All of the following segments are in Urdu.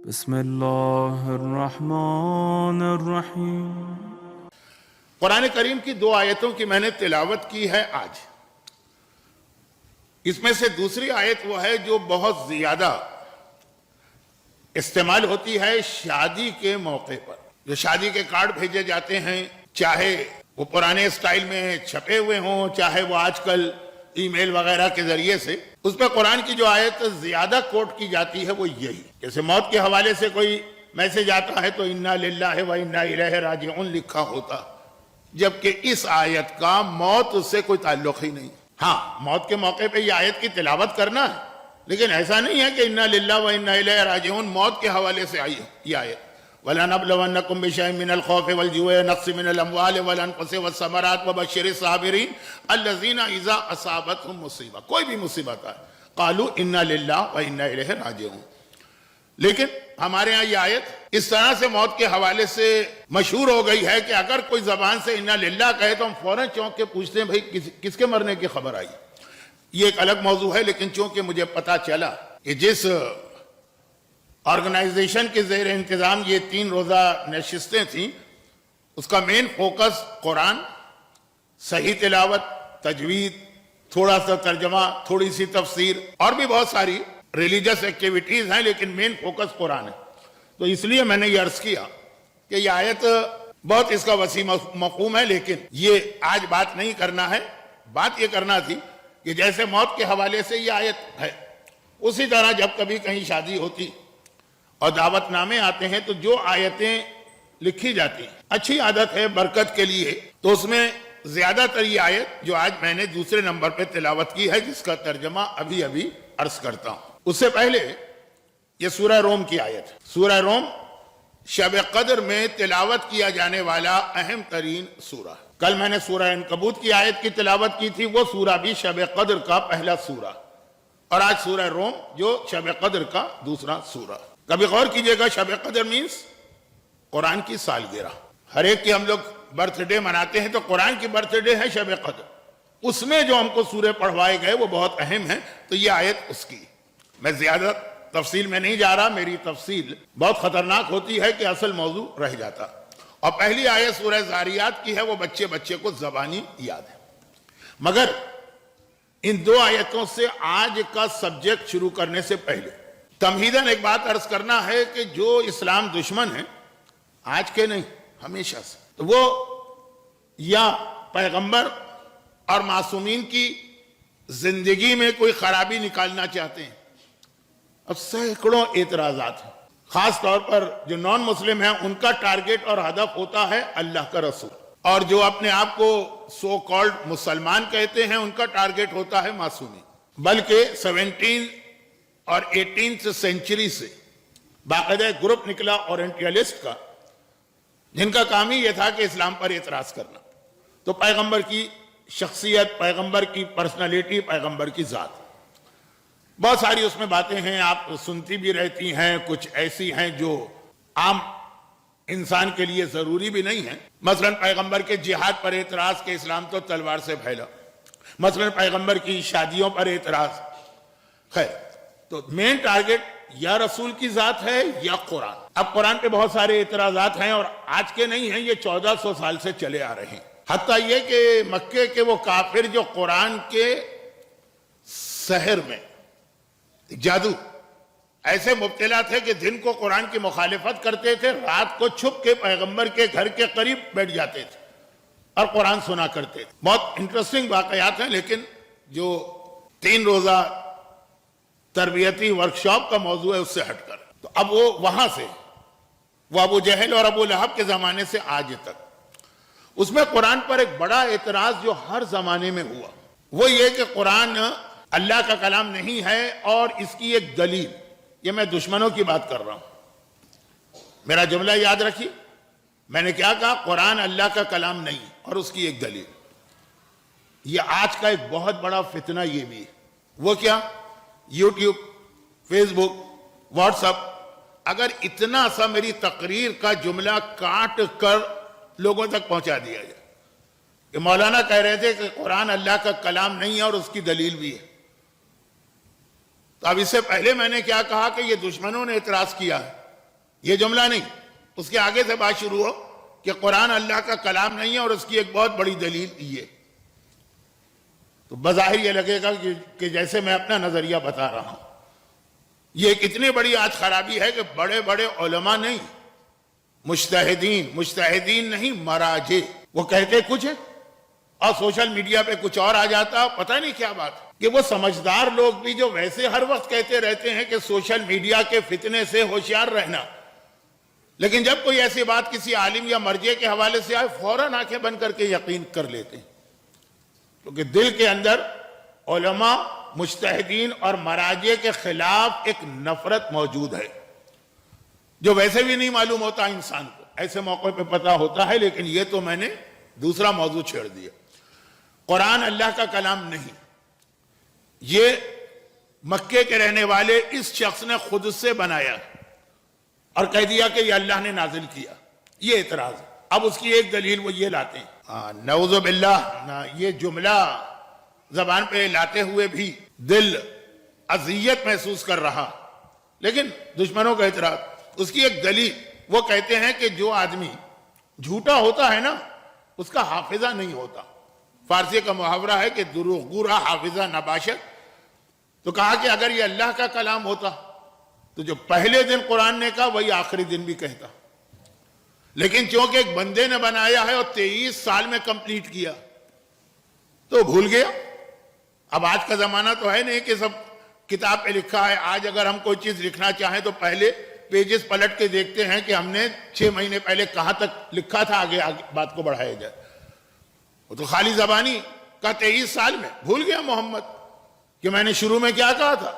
بسم اللہ الرحمن الرحیم۔ قرآن کریم کی 2 آیتوں کی میں نے تلاوت کی ہے آج۔ اس میں سے دوسری آیت وہ ہے جو بہت زیادہ استعمال ہوتی ہے شادی کے موقع پر۔ جو شادی کے کارڈ بھیجے جاتے ہیں، چاہے وہ پرانے سٹائل میں چھپے ہوئے ہوں، چاہے وہ آج کل ای میل وغیرہ کے ذریعے سے، اس پہ قرآن کی جو آیت زیادہ کوٹ کی جاتی ہے وہ یہی۔ جیسے موت کے حوالے سے کوئی میسج آتا ہے تو انا للہ و انا الیہ راجعون لکھا ہوتا، جبکہ اس آیت کا موت سے کوئی تعلق ہی نہیں۔ ہاں، موت کے موقع پہ یہ آیت کی تلاوت کرنا ہے، لیکن ایسا نہیں ہے کہ انا للہ و انا الیہ راجعون موت کے حوالے سے آئی ہے یہ آیت۔ وَلَنَبْلَوَنَّكُمْ بِشَيْءٍ مِّنَ الْخَوْفِ وَالْجُوعِ وَنَقْصٍ مِّنَ الْأَمْوَالِ وَالْأَنفُسِ وَالثَّمَرَاتِ وَبَشِّرِ الصَّابِرِينَ الَّذِينَ إِذَا أَصَابَتْهُمْ مُصِیبَۃ، کوئی بھی مصیبت آئے قَالُوا إِنَّا لِلَّهِ وَإِنَّا إِلَیہِ رَاجِعُونَ۔ لیکن ہمارے ہاں یہ آیت اس طرح سے موت کے حوالے سے مشہور ہو گئی ہے کہ اگر کوئی زبان سے انا للہ کہے تو ہم فوراً چونک کے پوچھتے ہیں بھائی کس کے مرنے کی خبر آئی۔ یہ ایک الگ موضوع ہے، لیکن چونکہ مجھے پتا چلا کہ جس آرگنائزیشن کے زیر انتظام یہ 3 روزہ نشستیں تھیں، اس کا مین فوکس قرآن، صحیح تلاوت، تجوید، تھوڑا سا ترجمہ، تھوڑی سی تفسیر اور بھی بہت ساری ریلیجس ایکٹیویٹیز ہیں، لیکن مین فوکس قرآن ہے۔ تو اس لیے میں نے یہ عرض کیا کہ یہ آیت بہت اس کا وسیع مفہوم ہے، لیکن یہ آج بات نہیں کرنا ہے۔ بات یہ کرنا تھی کہ جیسے موت کے حوالے سے یہ آیت ہے، اسی طرح جب کبھی کہیں شادی ہوتی اور دعوت نامے آتے ہیں تو جو آیتیں لکھی جاتی ہیں، اچھی عادت ہے برکت کے لیے، تو اس میں زیادہ تر یہ آیت جو آج میں نے دوسرے نمبر پہ تلاوت کی ہے، جس کا ترجمہ ابھی عرض کرتا ہوں۔ اس سے پہلے یہ سورہ روم کی آیت ہے۔ سورہ روم شب قدر میں تلاوت کیا جانے والا اہم ترین سورہ۔ کل میں نے سورہ عنکبوت کی آیت کی تلاوت کی تھی، وہ سورہ بھی شب قدر کا پہلا سورہ، اور آج سورہ روم جو شب قدر کا دوسرا سورہ۔ کبھی غور کیجئے گا، شب قدر مینس قرآن کی سالگرہ۔ ہر ایک کی ہم لوگ برتھ ڈے مناتے ہیں، تو قرآن کی برتھ ڈے ہے شب قدر۔ اس میں جو ہم کو سورے پڑھوائے گئے وہ بہت اہم ہیں، تو یہ آیت اس کی۔ میں زیادہ تفصیل میں نہیں جا رہا، میری تفصیل بہت خطرناک ہوتی ہے کہ اصل موضوع رہ جاتا۔ اور پہلی آیت سورہ زاریات کی ہے، وہ بچے کو زبانی یاد ہے۔ مگر ان 2 آیتوں سے آج کا سبجیکٹ شروع کرنے سے پہلے تمہیداً ایک بات عرض کرنا ہے کہ جو اسلام دشمن ہیں، آج کے نہیں ہمیشہ سے، تو وہ یا پیغمبر اور معصومین کی زندگی میں کوئی خرابی نکالنا چاہتے ہیں۔ اب سینکڑوں اعتراضات ہیں، خاص طور پر جو نان مسلم ہیں ان کا ٹارگٹ اور ہدف ہوتا ہے اللہ کا رسول، اور جو اپنے آپ کو سو کالڈ مسلمان کہتے ہیں ان کا ٹارگٹ ہوتا ہے معصومین۔ بلکہ 17 اور 18 سینچری سے باقاعدہ ایک گروپ نکلا اورینٹیلسٹ کا، جن کا کام ہی یہ تھا کہ اسلام پر اعتراض کرنا۔ تو پیغمبر کی شخصیت، پیغمبر کی پرسنالٹی، پیغمبر کی ذات، بہت ساری اس میں باتیں ہیں، آپ سنتی بھی رہتی ہیں۔ کچھ ایسی ہیں جو عام انسان کے لیے ضروری بھی نہیں ہیں، مثلا پیغمبر کے جہاد پر اعتراض کہ اسلام تو تلوار سے پھیلا، مثلا پیغمبر کی شادیوں پر اعتراض۔ خیر، تو مین ٹارگٹ یا رسول کی ذات ہے یا قرآن۔ اب قرآن پہ بہت سارے اعتراضات ہیں، اور آج کے نہیں ہیں، یہ 1400 سال سے چلے آ رہے ہیں۔ حتیٰ یہ کہ مکے کے وہ کافر جو قرآن کے سحر میں، جادو، ایسے مبتلا تھے کہ دن کو قرآن کی مخالفت کرتے تھے، رات کو چھپ کے پیغمبر کے گھر کے قریب بیٹھ جاتے تھے اور قرآن سنا کرتے تھے۔ بہت انٹرسٹنگ واقعات ہیں، لیکن جو 3 روزہ تربیتی ورکشاپ کا موضوع ہے اس سے ہٹ کر، تو اب وہ وہاں سے، وہ ابو جہل اور ابو لہب کے زمانے سے آج تک، اس میں قرآن پر ایک بڑا اعتراض جو ہر زمانے میں ہوا، وہ یہ کہ قرآن اللہ کا کلام نہیں ہے، اور اس کی ایک دلیل، یہ میں دشمنوں کی بات کر رہا ہوں، میرا جملہ یاد رکھیے، میں نے کیا کہا؟ قرآن اللہ کا کلام نہیں، اور اس کی ایک دلیل۔ یہ آج کا ایک بہت بڑا فتنہ یہ بھی ہے۔ وہ کیا؟ یوٹیوب، فیس بک، واٹس ایپ، اگر اتنا سا میری تقریر کا جملہ کاٹ کر لوگوں تک پہنچا دیا جائے کہ مولانا کہہ رہے تھے کہ قرآن اللہ کا کلام نہیں ہے اور اس کی دلیل بھی ہے، تو اب اس سے پہلے میں نے کیا کہا کہ یہ دشمنوں نے اعتراض کیا ہے، یہ جملہ نہیں، اس کے آگے سے بات شروع ہو کہ قرآن اللہ کا کلام نہیں ہے اور اس کی ایک بہت بڑی دلیل یہ، تو بظاہر یہ لگے گا کہ جیسے میں اپنا نظریہ بتا رہا ہوں۔ یہ ایک اتنی بڑی آج خرابی ہے کہ بڑے بڑے علماء نہیں، مجتہدین نہیں، مراجع، وہ کہتے کچھ ہے اور سوشل میڈیا پہ کچھ اور آ جاتا، پتہ نہیں کیا بات ہے، کہ وہ سمجھدار لوگ بھی جو ویسے ہر وقت کہتے رہتے ہیں کہ سوشل میڈیا کے فتنے سے ہوشیار رہنا، لیکن جب کوئی ایسی بات کسی عالم یا مرجع کے حوالے سے آئے فوراً آنکھیں بند کر کے یقین کر لیتے ہیں، کیونکہ دل کے اندر علماء، مجتہدین اور مراجع کے خلاف ایک نفرت موجود ہے جو ویسے بھی نہیں معلوم ہوتا انسان کو، ایسے موقع پہ پتہ ہوتا ہے، لیکن یہ تو میں نے دوسرا موضوع چھیڑ دیا۔ قرآن اللہ کا کلام نہیں، یہ مکے کے رہنے والے اس شخص نے خود سے بنایا اور کہہ دیا کہ یہ اللہ نے نازل کیا، یہ اعتراض ہے۔ اب اس کی ایک دلیل وہ یہ لاتے ہیں، نعوذ باللہ، یہ جملہ زبان پہ لاتے ہوئے بھی دل اذیت محسوس کر رہا، لیکن دشمنوں کا اعتراض، اس کی ایک دلیل، وہ کہتے ہیں کہ جو آدمی جھوٹا ہوتا ہے نا اس کا حافظہ نہیں ہوتا۔ فارسی کا محاورہ ہے کہ دروغگو را حافظہ نباشد، تو کہا کہ اگر یہ اللہ کا کلام ہوتا تو جو پہلے دن قرآن نے کہا وہی آخری دن بھی کہتا، لیکن چونکہ ایک بندے نے بنایا ہے اور 23 سال میں کمپلیٹ کیا تو بھول گیا۔ اب آج کا زمانہ تو ہے نہیں کہ سب کتاب پہ لکھا ہے، آج اگر ہم کوئی چیز لکھنا چاہیں تو پہلے پیجز پلٹ کے دیکھتے ہیں کہ ہم نے 6 مہینے پہلے کہاں تک لکھا تھا، آگے بات کو بڑھایا جائے۔ وہ تو خالی زبانی کا 23 سال میں بھول گیا محمد کہ میں نے شروع میں کیا کہا تھا،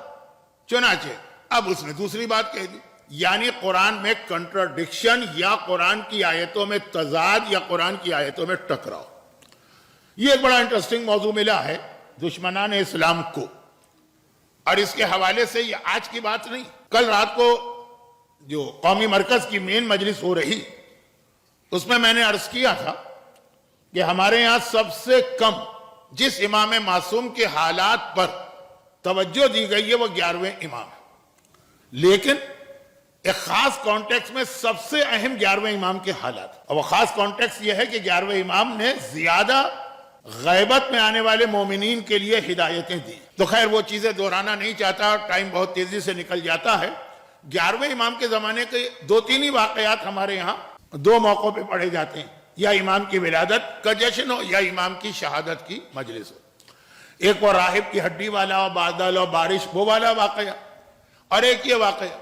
چنانچہ اب اس نے دوسری بات کہہ دی، یعنی قرآن میں کنٹراڈکشن یا قرآن کی آیتوں میں تضاد یا قرآن کی آیتوں میں ٹکراؤ۔ یہ ایک بڑا انٹرسٹنگ موضوع ملا ہے دشمنان اسلام کو، اور اس کے حوالے سے یہ آج کی بات نہیں، کل رات کو جو قومی مرکز کی مین مجلس ہو رہی اس میں میں نے عرض کیا تھا کہ ہمارے ہاں سب سے کم جس امام معصوم کے حالات پر توجہ دی گئی ہے وہ 11ویں امام ہے، لیکن ایک خاص کانٹیکس میں سب سے اہم 11ویں امام کے حالات، اور وہ خاص کانٹیکس یہ ہے کہ 11ویں امام نے زیادہ غیبت میں آنے والے مومنین کے لیے ہدایتیں دی۔ تو خیر وہ چیزیں دہرانا نہیں چاہتا، ٹائم بہت تیزی سے نکل جاتا ہے۔ 11ویں امام کے زمانے کے 2-3 ہی واقعات ہمارے یہاں 2 موقعوں پہ پڑھے جاتے ہیں، یا امام کی ولادت کا جشن ہو یا امام کی شہادت کی مجلس ہو۔ ایک وہ راہب کی ہڈی والا اور بادل اور بارش وہ والا واقعہ، اور ایک یہ واقعہ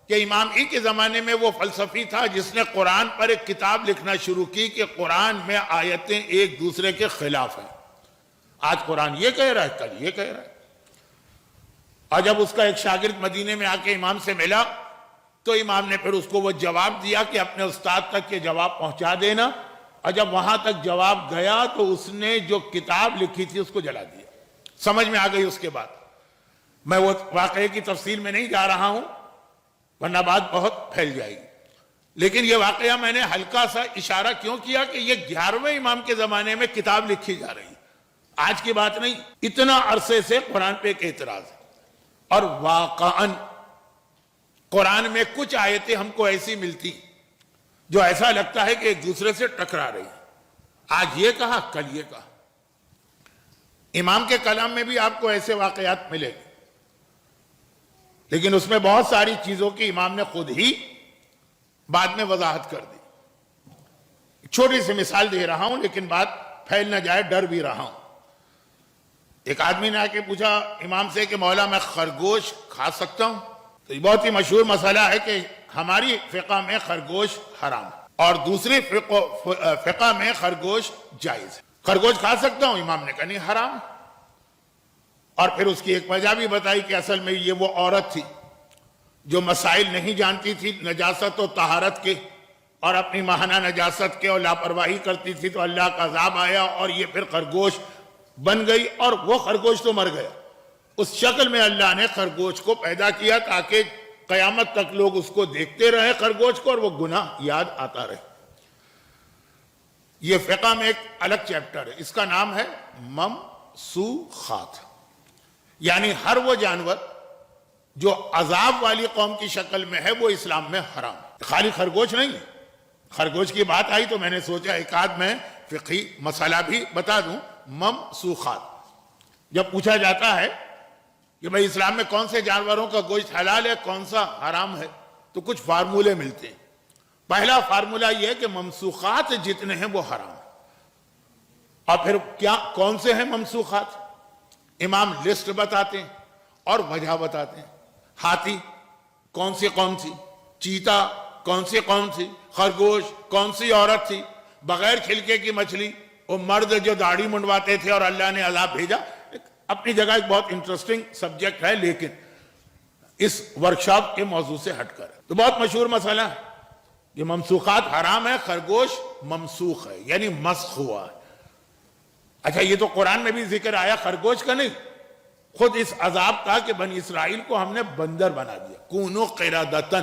کہ امام ہی کے زمانے میں وہ فلسفی تھا جس نے قرآن پر ایک کتاب لکھنا شروع کی کہ قرآن میں آیتیں ایک دوسرے کے خلاف ہیں، آج قرآن یہ کہہ رہا ہے کل یہ کہہ رہا ہے۔ اور جب اس کا ایک شاگرد مدینے میں آ کے امام سے ملا تو امام نے پھر اس کو وہ جواب دیا کہ اپنے استاد تک یہ جواب پہنچا دینا، اور جب وہاں تک جواب گیا تو اس نے جو کتاب لکھی تھی اس کو جلا دیا۔ سمجھ میں آ گئی اس کے بعد، میں وہ واقعے کی تفصیل میں نہیں جا رہا ہوں ورنہ بات بہت پھیل جائے گی، لیکن یہ واقعہ میں نے ہلکا سا اشارہ کیوں کیا کہ یہ 11ویں امام کے زمانے میں کتاب لکھی جا رہی، آج کی بات نہیں، اتنا عرصے سے قرآن پہ ایک اعتراض ہے۔ اور واقعاً قرآن میں کچھ آیتیں ہم کو ایسی ملتی جو ایسا لگتا ہے کہ ایک دوسرے سے ٹکرا رہی، آج یہ کہا کل یہ کہا۔ امام کے کلام میں بھی آپ کو ایسے واقعات ملے گے، لیکن اس میں بہت ساری چیزوں کی امام نے خود ہی بعد میں وضاحت کر دی۔ چھوٹی سی مثال دے رہا ہوں لیکن بات پھیل نہ جائے، ڈر بھی رہا ہوں۔ ایک آدمی نے آ کے پوچھا امام سے کہ مولا میں خرگوش کھا سکتا ہوں؟ تو یہ بہت ہی مشہور مسئلہ ہے کہ ہماری فقہ میں خرگوش حرام ہے اور دوسری فقہ میں خرگوش جائز ہے۔ خرگوش کھا سکتا ہوں؟ امام نے کہا نہیں حرام ہے، اور پھر اس کی ایک وجہ بھی بتائی کہ اصل میں یہ وہ عورت تھی جو مسائل نہیں جانتی تھی نجاست و طہارت کے، اور اپنی ماہانہ نجاست کے اور لاپرواہی کرتی تھی تو اللہ کا عذاب آیا اور یہ پھر خرگوش بن گئی، اور وہ خرگوش تو مر گیا۔ اس شکل میں اللہ نے خرگوش کو پیدا کیا تاکہ قیامت تک لوگ اس کو دیکھتے رہے خرگوش کو، اور وہ گناہ یاد آتا رہے۔ یہ فقہ میں ایک الگ چیپٹر ہے، اس کا نام ہے ممسوخات، یعنی ہر وہ جانور جو عذاب والی قوم کی شکل میں ہے وہ اسلام میں حرام ہے. خالی خرگوش نہیں ہے. خرگوش کی بات آئی تو میں نے سوچا ایک آدھ میں فقہی مسئلہ بھی بتا دوں. ممسوخات جب پوچھا جاتا ہے کہ بھئی اسلام میں کون سے جانوروں کا گوشت حلال ہے کون سا حرام ہے تو کچھ فارمولے ملتے ہیں. پہلا فارمولہ یہ ہے کہ ممسوخات جتنے ہیں وہ حرام ہیں. اور پھر کیا کون سے ہیں ممسوخات؟ امام لسٹ بتاتے ہیں اور وجہ بتاتے ہیں. ہاتھی کون سی قوم تھی، چیتا کون سی قوم تھی، خرگوش کون سی عورت تھی، بغیر چھلکے کی مچھلی، وہ مرد جو داڑھی منڈواتے تھے اور اللہ نے عذاب بھیجا. اپنی جگہ ایک بہت انٹرسٹنگ سبجیکٹ ہے لیکن اس ورکشاپ کے موضوع سے ہٹ کر تو بہت مشہور مسئلہ ہے. یہ ممسوخات حرام ہے، خرگوش ممسوخ ہے یعنی مسخ ہوا ہے. اچھا یہ تو قرآن میں بھی ذکر آیا خرگوش کا نہیں، خود اس عذاب کا کہ بنی اسرائیل کو ہم نے بندر بنا دیا. کونو قردۃ،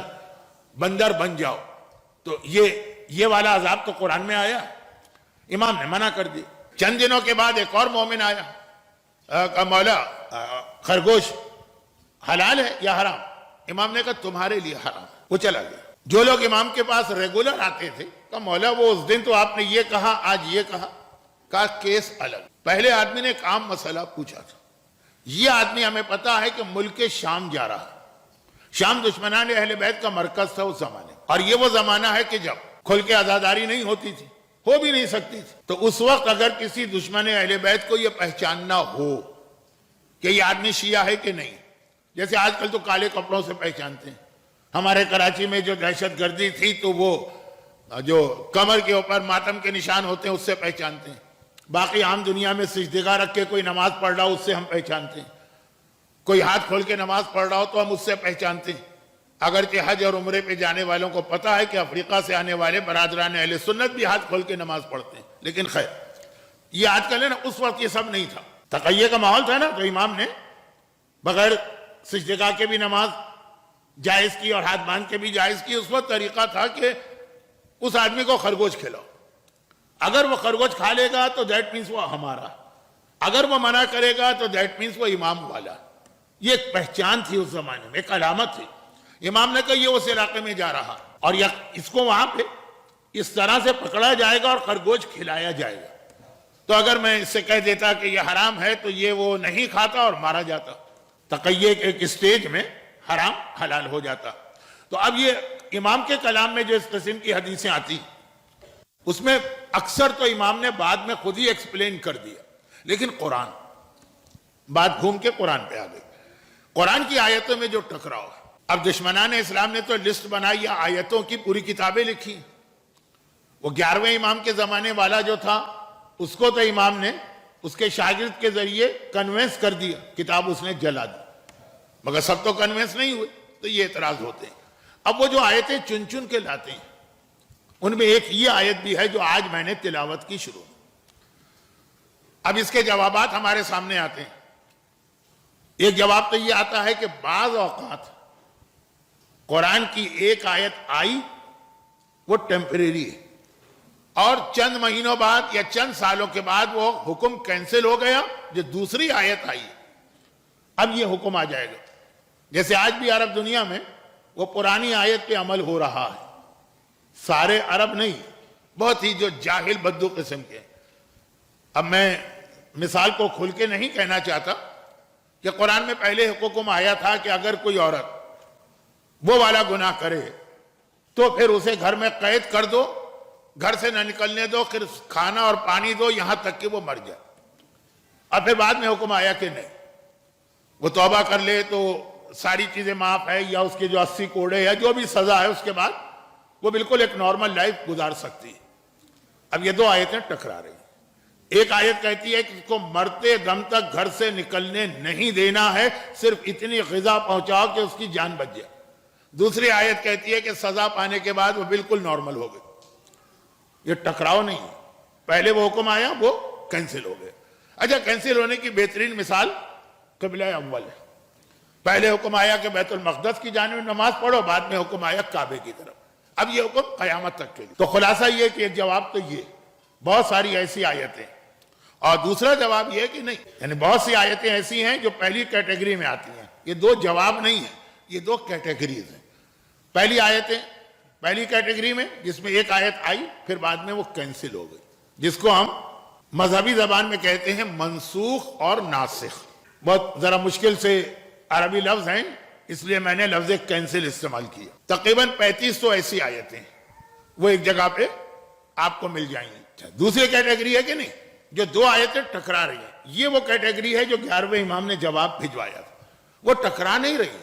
بندر بن جاؤ. تو یہ والا عذاب تو قرآن میں آیا، امام نے منع کر دی. چند دنوں کے بعد ایک اور مومن آیا، کہا مولا خرگوش حلال ہے یا حرام؟ امام نے کہا تمہارے لیے حرام. وہ چلا گیا. جو لوگ امام کے پاس ریگولر آتے تھے کہا مولا وہ اس دن تو آپ نے یہ کہا آج یہ کہا. کہا کیس الگ. پہلے آدمی نے ایک عام مسئلہ پوچھا تھا. یہ آدمی ہمیں پتا ہے کہ ملک شام جا رہا ہے. شام دشمنان اہل بیت کا مرکز تھا اس زمانے، اور یہ وہ زمانہ ہے کہ جب کھل کے عزاداری نہیں ہوتی تھی، ہو بھی نہیں سکتی تھی. تو اس وقت اگر کسی دشمن اہل بیت کو یہ پہچاننا ہو کہ یہ آدمی شیعہ ہے کہ نہیں، جیسے آج کل تو کالے کپڑوں سے پہچانتے ہیں. ہمارے کراچی میں جو دہشت گردی تھی تو وہ جو کمر کے اوپر ماتم کے نشان ہوتے ہیں اس سے پہچانتے ہیں. باقی عام دنیا میں سجدگاہ رکھ کے کوئی نماز پڑھ رہا ہو اس سے ہم پہچانتے ہیں. کوئی ہاتھ کھول کے نماز پڑھ رہا ہو تو ہم اس سے پہچانتے ہیں. اگرچہ حج اور عمرے پہ جانے والوں کو پتا ہے کہ افریقہ سے آنے والے برادران اہل سنت بھی ہاتھ کھول کے نماز پڑھتے ہیں. لیکن خیر یہ آج کل ہے نا، اس وقت یہ سب نہیں تھا، تقیہ کا ماحول تھا نا. تو امام نے بغیر سجدگاہ کے بھی نماز جائز کی اور ہاتھ باندھ کے بھی جائز کی. اس وقت طریقہ تھا کہ اس آدمی کو خرگوش کھلاؤ. اگر وہ خرگوش کھا لے گا تو دیٹ مینس وہ ہمارا، اگر وہ منع کرے گا تو دیٹ مینس وہ امام والا. یہ ایک پہچان تھی اس زمانے میں، ایک علامت تھی. امام نے کہا یہ اس علاقے میں جا رہا اور اس کو وہاں پہ اس طرح سے پکڑا جائے گا اور خرگوش کھلایا جائے گا. تو اگر میں اس سے کہہ دیتا کہ یہ حرام ہے تو یہ وہ نہیں کھاتا اور مارا جاتا. تقیہ ایک اسٹیج میں حرام حلال ہو جاتا. تو اب یہ امام کے کلام میں جو اس قسم کی حدیثیں آتی اس میں اکثر تو امام نے بعد میں خود ہی ایکسپلین کر دیا، لیکن قرآن بات گھوم کے قرآن پہ آ گئی. قرآن کی آیتوں میں جو ٹکراؤ ہے، اب دشمنان اسلام نے تو لسٹ بنائی یا آیتوں کی پوری کتابیں لکھی. وہ 11ویں امام کے زمانے والا جو تھا اس کو تو امام نے اس کے شاگرد کے ذریعے کنوینس کر دیا، کتاب اس نے جلا دی. مگر سب تو کنوینس نہیں ہوئے تو یہ اعتراض ہوتے ہیں. اب وہ جو آیتیں چن چن کے لاتے ہیں ان میں ایک یہ آیت بھی ہے جو آج میں نے تلاوت کی شروع. اب اس کے جوابات ہمارے سامنے آتے ہیں. ایک جواب تو یہ آتا ہے کہ بعض اوقات قرآن کی ایک آیت آئی وہ ٹیمپریری ہے اور چند مہینوں بعد یا چند سالوں کے بعد وہ حکم کینسل ہو گیا، جو دوسری آیت آئی اب یہ حکم آ جائے گا. جیسے آج بھی عرب دنیا میں وہ پرانی آیت پہ عمل ہو رہا ہے. سارے عرب نہیں، بہت ہی جو جاہل بدو قسم کے. اب میں مثال کو کھل کے نہیں کہنا چاہتا کہ قرآن میں پہلے حکم آیا تھا کہ اگر کوئی عورت وہ والا گناہ کرے تو پھر اسے گھر میں قید کر دو، گھر سے نہ نکلنے دو، پھر کھانا اور پانی دو یہاں تک کہ وہ مر جائے. اب پھر بعد میں حکم آیا کہ نہیں، وہ توبہ کر لے تو ساری چیزیں معاف ہے، یا اس کے جو 80 کوڑے یا جو بھی سزا ہے اس کے بعد وہ بالکل ایک نارمل لائف گزار سکتی ہے. اب یہ دو آیتیں ٹکرا رہی ہیں. ایک آیت کہتی ہے کہ اس کو مرتے دم تک گھر سے نکلنے نہیں دینا ہے، صرف اتنی غذا پہنچاؤ کہ اس کی جان بچ جائے. دوسری آیت کہتی ہے کہ سزا پانے کے بعد وہ بالکل نارمل ہو گئے. یہ ٹکراؤ نہیں ہے. پہلے وہ حکم آیا وہ کینسل ہو گئے. اچھا کینسل ہونے کی بہترین مثال قبلہ اول ہے. پہلے حکم آیا کہ بیت المقدس کی جانب نماز پڑھو، بعد میں حکم آیا کعبے کی طرف. اب یہ حکم قیامت تک کے لیے. تو خلاصہ یہ کہ ایک جواب تو یہ بہت ساری ایسی آیتیں، اور دوسرا جواب یہ کہ نہیں، یعنی بہت سی آیتیں ایسی ہیں جو پہلی کیٹیگری میں آتی ہیں. یہ دو جواب نہیں ہیں. یہ دو کیٹیگریز ہیں. پہلی آیتیں پہلی کیٹیگری میں جس میں ایک آیت آئی پھر بعد میں وہ کینسل ہو گئی، جس کو ہم مذہبی زبان میں کہتے ہیں منسوخ اور ناسخ. بہت ذرا مشکل سے عربی لفظ ہیں اس لیے میں نے لفظ کینسل استعمال کیا. تقریباً 3500 ایسی آیتیں وہ ایک جگہ پہ آپ کو مل جائیں گی. دوسری کیٹیگری ہے کہ نہیں، جو دو آیتیں ٹکرا رہی ہیں. یہ وہ کیٹیگری ہے جو 11ویں امام نے جواب بھجوایا تھا. وہ ٹکرا نہیں رہی.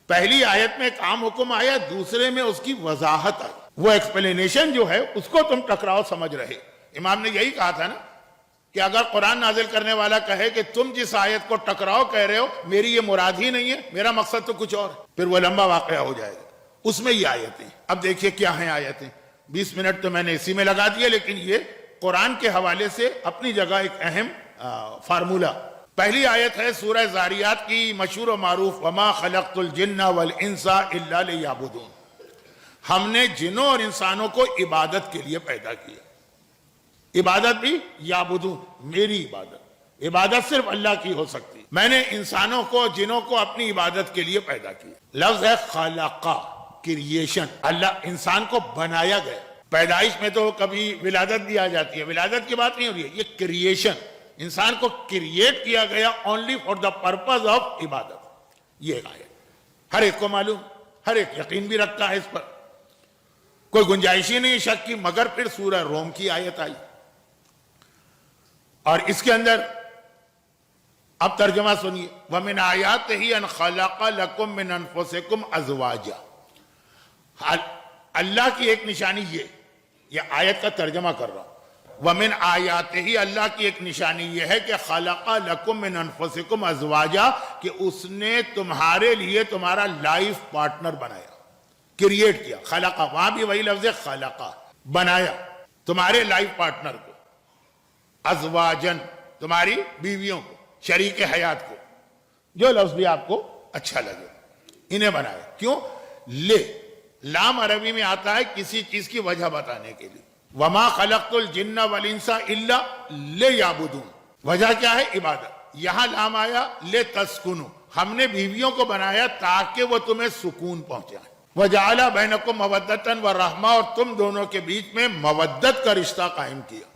پہلی آیت میں ایک عام حکم آیا، دوسرے میں اس کی وضاحت آئی. وہ ایکسپلینیشن جو ہے اس کو تم ٹکراؤ سمجھ رہے. امام نے یہی کہا تھا نا کہ اگر قرآن نازل کرنے والا کہے کہ تم جس آیت کو ٹکراؤ کہہ رہے ہو میری یہ مراد ہی نہیں ہے، میرا مقصد تو کچھ اور ہے، پھر وہ لمبا واقعہ ہو جائے گا. اس میں یہ آیتیں اب دیکھیے کیا ہیں آیتیں. 20 منٹ تو میں نے اسی میں لگا دیے، لیکن یہ قرآن کے حوالے سے اپنی جگہ ایک اہم فارمولہ. پہلی آیت ہے سورہ زاریات کی مشہور و معروف وما خلقت الجن والانس الا لیعبدون. ہم نے جنوں اور انسانوں کو عبادت کے لیے پیدا کیا. عبادت بھی یعبدون، میری عبادت. عبادت صرف اللہ کی ہو سکتی. میں نے انسانوں کو جنوں کو اپنی عبادت کے لیے پیدا کیا. لفظ ہے خلقہ، کریشن. اللہ انسان کو بنایا گیا. پیدائش میں تو کبھی ولادت بھی آ جاتی ہے، ولادت کی بات نہیں ہو رہی ہے، یہ کریشن. انسان کو کریٹ کیا گیا only for the purpose of عبادت. یہ آیت ہر ایک کو معلوم، ہر ایک یقین بھی رکھتا ہے اس پر، کوئی گنجائش ہی نہیں شک کی. مگر پھر سورہ روم کی آیت آئی اور اس کے اندر اب ترجمہ سنیے. وَمِنْ آیَاتِهِ أَنْ خَلَقَ لَكُم مِّنْ أَنفُسِكُمْ أَزْوَاجًا. اللہ کی ایک نشانی یہ آیت کا ترجمہ کر رہا ہوں. وَمِنْ آیَاتِهِ اللہ کی ایک نشانی یہ ہے کہ خَلَقَ لَكُم مِّنْ أَنفُسِكُمْ أَزْوَاجًا کہ اس نے تمہارے لیے تمہارا لائف پارٹنر بنایا، کریٹ کیا. خلقہ وہاں بھی وہی لفظ ہے، خلقہ بنایا تمہارے لائف پارٹنر کو. ازواجن تمہاری بیویوں کو، شریک حیات کو، جو لفظ بھی آپ کو اچھا لگے انہیں بنایا. کیوں؟ لے لام عربی میں آتا ہے کسی چیز کی وجہ بتانے کے لیے. وما خلقت الجن والانس الا لیعبدون. وجہ کیا ہے؟ عبادت. یہاں لام آیا لے تسکنو، ہم نے بیویوں کو بنایا تاکہ وہ تمہیں سکون پہنچائیں. وجعل بینکم مودۃ ورحمہ اور تم دونوں کے بیچ میں مودت کا رشتہ قائم کیا.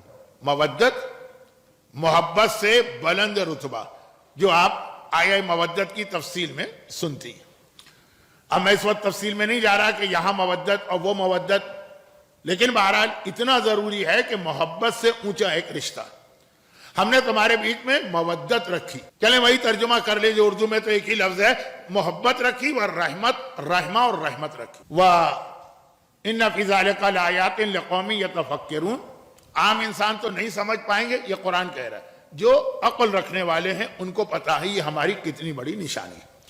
مودت محبت سے بلند رتبہ، جو آپ آیہ مودت کی تفصیل میں سنتی ہیں. اب میں اس وقت تفصیل میں نہیں جا رہا کہ یہاں مودت اور وہ مودت، لیکن بہرحال اتنا ضروری ہے کہ محبت سے اونچا ایک رشتہ ہم نے تمہارے بیچ میں مودت رکھی. چلیں وہی ترجمہ کر لیجیے. اردو میں تو ایک ہی لفظ ہے، محبت رکھی اور رحمت، رحمہ اور رحمت رکھی. وَإِنَّ فِي ذَلِكَ لَآيَاتٍ لِقَوْمٍ يَتَفَكِّرُونَ. عام انسان تو نہیں سمجھ پائیں گے، یہ قرآن کہہ رہا ہے. جو عقل رکھنے والے ہیں ان کو پتہ ہے یہ ہماری کتنی بڑی نشانی ہے.